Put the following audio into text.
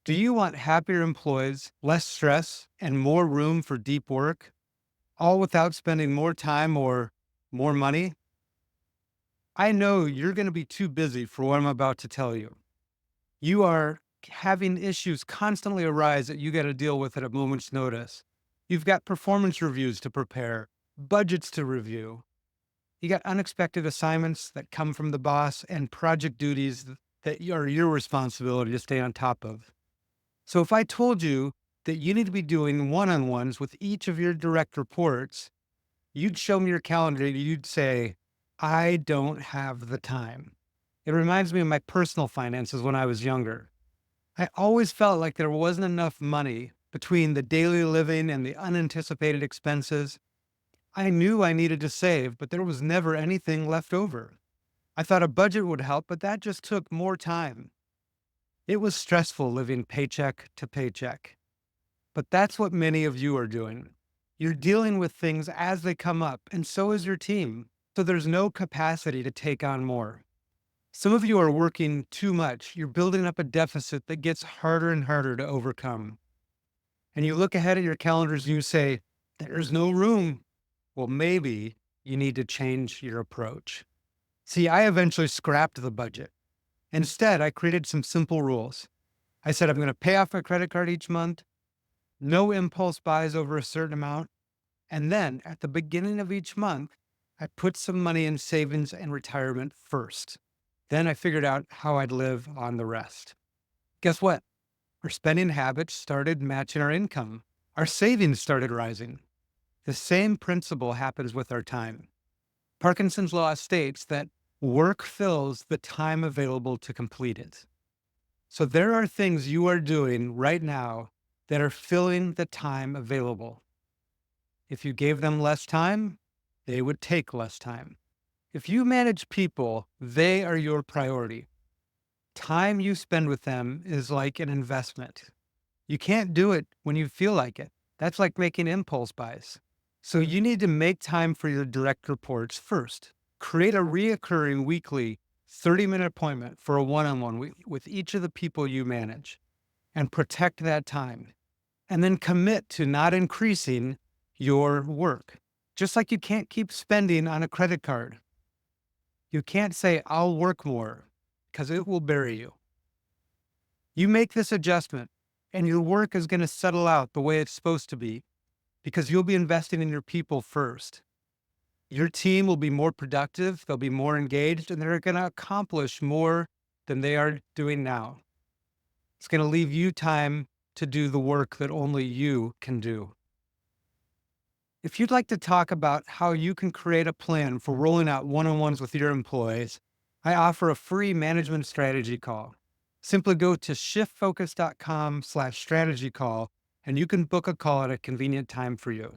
Do you want happier employees, less stress, and more room for deep work, all without spending more time or more money? I know you're going to be too busy for what I'm about to tell you. You are having issues constantly arise that you got to deal with at a moment's notice. You've got performance reviews to prepare, budgets to review. You got unexpected assignments that come from the boss and project duties that are your responsibility to stay on top of. So if I told you that you need to be doing one-on-ones with each of your direct reports, you'd show me your calendar, you'd say, I don't have the time. It reminds me of my personal finances when I was younger. I always felt like there wasn't enough money between the daily living and the unanticipated expenses. I knew I needed to save, but there was never anything left over. I thought a budget would help, but that just took more time. It was stressful living paycheck to paycheck. But that's what many of you are doing. You're dealing with things as they come up, and so is your team. So there's no capacity to take on more. Some of you are working too much. You're building up a deficit that gets harder and harder to overcome. And you look ahead at your calendars and you say, there's no room. Well, maybe you need to change your approach. See, I eventually scrapped the budget. Instead, I created some simple rules. I said, I'm going to pay off my credit card each month, no impulse buys over a certain amount. And then at the beginning of each month, I put some money in savings and retirement first. Then I figured out how I'd live on the rest. Guess what? Our spending habits started matching our income. Our savings started rising. The same principle happens with our time. Parkinson's law states that work fills the time available to complete it. So there are things you are doing right now that are filling the time available. If you gave them less time, they would take less time. If you manage people, they are your priority. Time you spend with them is like an investment. You can't do it when you feel like it. That's like making impulse buys. So you need to make time for your direct reports first. Create a reoccurring weekly 30-minute appointment for a one-on-one with each of the people you manage and protect that time. And then commit to not increasing your work. Just like you can't keep spending on a credit card. You can't say, I'll work more, because it will bury you. You make this adjustment, and your work is going to settle out the way it's supposed to be, because you'll be investing in your people first. Your team will be more productive, they'll be more engaged, and they're going to accomplish more than they are doing now. It's going to leave you time to do the work that only you can do. If you'd like to talk about how you can create a plan for rolling out one-on-ones with your employees, I offer a free management strategy call. Simply go to shiftfocus.com/strategy call, and you can book a call at a convenient time for you.